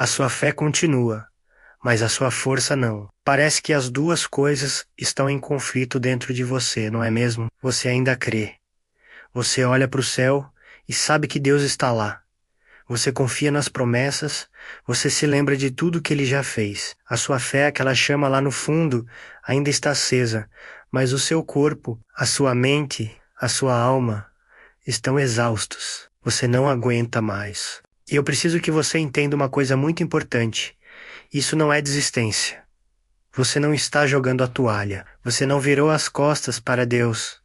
A sua fé continua, mas a sua força não. Parece que as duas coisas estão em conflito dentro de você, não é mesmo? Você ainda crê. Você olha para o céu e sabe que Deus está lá. Você confia nas promessas, você se lembra de tudo que Ele já fez. A sua fé, aquela chama lá no fundo, ainda está acesa, mas o seu corpo, a sua mente, a sua alma estão exaustos. Você não aguenta mais. E eu preciso que você entenda uma coisa muito importante. Isso não é desistência. Você não está jogando a toalha. Você não virou as costas para Deus.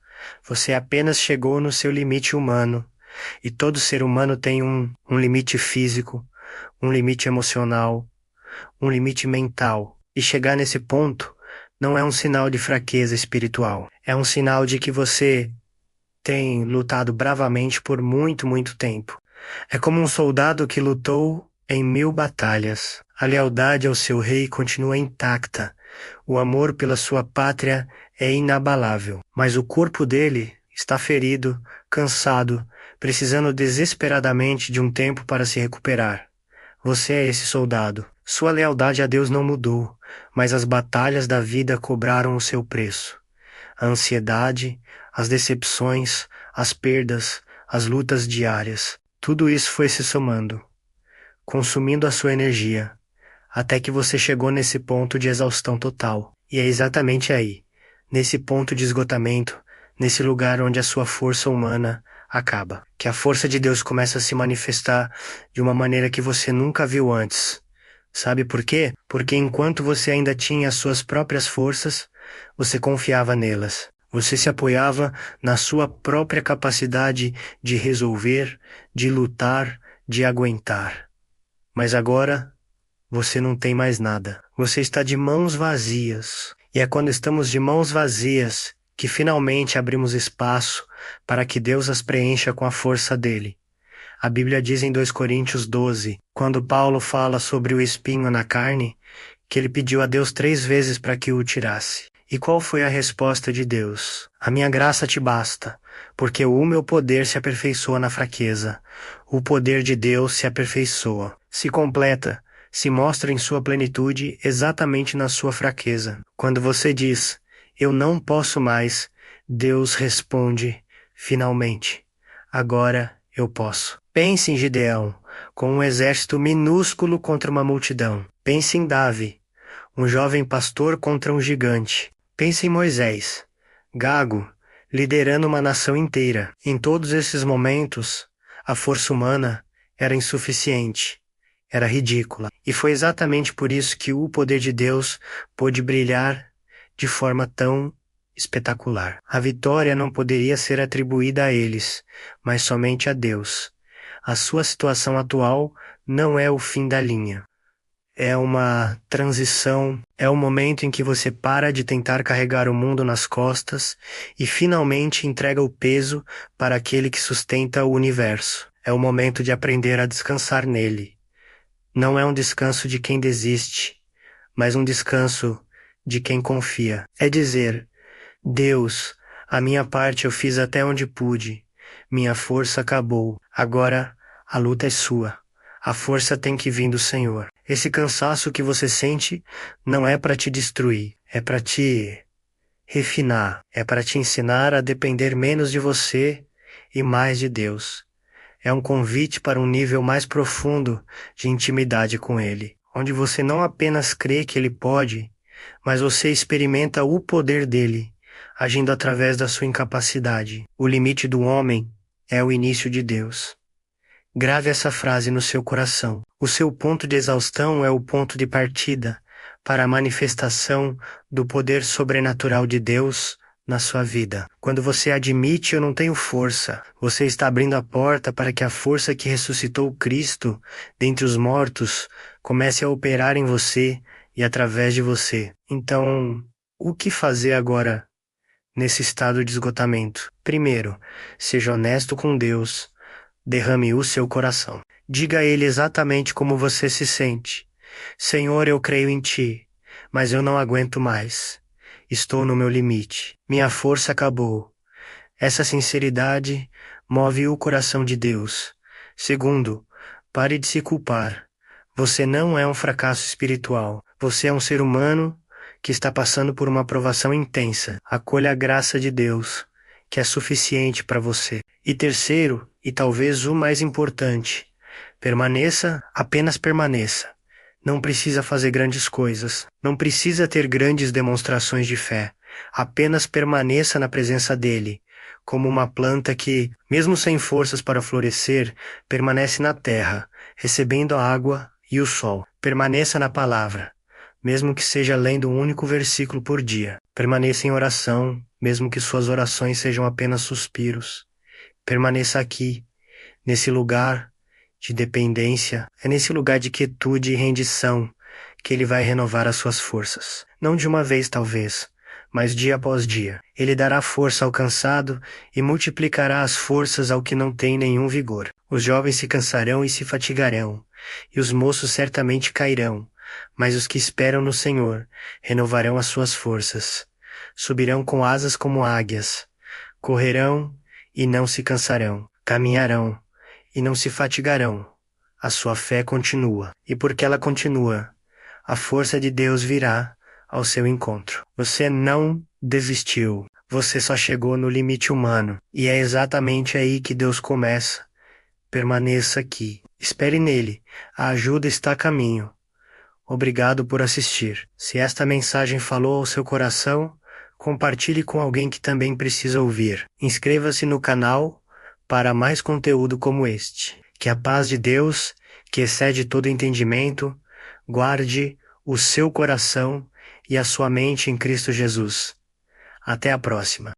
Você apenas chegou no seu limite humano. E todo ser humano tem um limite físico, um limite emocional, um limite mental. E chegar nesse ponto não é um sinal de fraqueza espiritual. É um sinal de que você tem lutado bravamente por muito, muito tempo. É como um soldado que lutou em 1000 batalhas. A lealdade ao seu rei continua intacta. O amor pela sua pátria é inabalável. Mas o corpo dele está ferido, cansado, precisando desesperadamente de um tempo para se recuperar. Você é esse soldado. Sua lealdade a Deus não mudou, mas as batalhas da vida cobraram o seu preço. A ansiedade, as decepções, as perdas, as lutas diárias. Tudo isso foi se somando, consumindo a sua energia, até que você chegou nesse ponto de exaustão total. E é exatamente aí, nesse ponto de esgotamento, nesse lugar onde a sua força humana acaba, que a força de Deus começa a se manifestar de uma maneira que você nunca viu antes. Sabe por quê? Porque enquanto você ainda tinha as suas próprias forças, você confiava nelas. Você se apoiava na sua própria capacidade de resolver, de lutar, de aguentar. Mas agora, você não tem mais nada. Você está de mãos vazias. E é quando estamos de mãos vazias que finalmente abrimos espaço para que Deus as preencha com a força dele. A Bíblia diz em 2 Coríntios 12, quando Paulo fala sobre o espinho na carne, que ele pediu a Deus 3 vezes para que o tirasse. E qual foi a resposta de Deus? A minha graça te basta, porque o meu poder se aperfeiçoa na fraqueza. O poder de Deus se aperfeiçoa, se completa, se mostra em sua plenitude exatamente na sua fraqueza. Quando você diz, eu não posso mais, Deus responde, finalmente, agora eu posso. Pense em Gideão, com um exército minúsculo contra uma multidão. Pense em Davi, um jovem pastor contra um gigante. Pense em Moisés, gago, liderando uma nação inteira. Em todos esses momentos, a força humana era insuficiente, era ridícula. E foi exatamente por isso que o poder de Deus pôde brilhar de forma tão espetacular. A vitória não poderia ser atribuída a eles, mas somente a Deus. A sua situação atual não é o fim da linha. É uma transição, é o momento em que você para de tentar carregar o mundo nas costas e finalmente entrega o peso para aquele que sustenta o universo. É o momento de aprender a descansar nele. Não é um descanso de quem desiste, mas um descanso de quem confia. É dizer, Deus, a minha parte eu fiz até onde pude, minha força acabou, agora a luta é sua. A força tem que vir do Senhor. Esse cansaço que você sente não é para te destruir, é para te refinar, é para te ensinar a depender menos de você e mais de Deus. É um convite para um nível mais profundo de intimidade com Ele, onde você não apenas crê que Ele pode, mas você experimenta o poder dele, agindo através da sua incapacidade. O limite do homem é o início de Deus. Grave essa frase no seu coração. O seu ponto de exaustão é o ponto de partida para a manifestação do poder sobrenatural de Deus na sua vida. Quando você admite eu não tenho força, você está abrindo a porta para que a força que ressuscitou Cristo dentre os mortos comece a operar em você e através de você. Então, o que fazer agora nesse estado de esgotamento? Primeiro, seja honesto com Deus. Derrame o seu coração. Diga a Ele exatamente como você se sente. Senhor, eu creio em Ti, mas eu não aguento mais. Estou no meu limite. Minha força acabou. Essa sinceridade move o coração de Deus. Segundo, pare de se culpar. Você não é um fracasso espiritual. Você é um ser humano que está passando por uma provação intensa. Acolha a graça de Deus, que é suficiente para você. E terceiro, e talvez o mais importante, permaneça, apenas permaneça. Não precisa fazer grandes coisas. Não precisa ter grandes demonstrações de fé. Apenas permaneça na presença dele, como uma planta que, mesmo sem forças para florescer, permanece na terra, recebendo a água e o sol. Permaneça na palavra, mesmo que seja lendo um único versículo por dia. Permaneça em oração, mesmo que suas orações sejam apenas suspiros. Permaneça aqui, nesse lugar de dependência, é nesse lugar de quietude e rendição que ele vai renovar as suas forças. Não de uma vez, talvez, mas dia após dia. Ele dará força ao cansado e multiplicará as forças ao que não tem nenhum vigor. Os jovens se cansarão e se fatigarão, e os moços certamente cairão, mas os que esperam no Senhor renovarão as suas forças. Subirão com asas como águias, correrão e não se cansarão, caminharão e não se fatigarão. A sua fé continua, e porque ela continua, a força de Deus virá ao seu encontro. Você não desistiu, você só chegou no limite humano, e é exatamente aí que Deus começa. Permaneça aqui, espere nele, a ajuda está a caminho. Obrigado por assistir. Se esta mensagem falou ao seu coração, compartilhe com alguém que também precisa ouvir. Inscreva-se no canal para mais conteúdo como este. Que a paz de Deus, que excede todo entendimento, guarde o seu coração e a sua mente em Cristo Jesus. Até a próxima.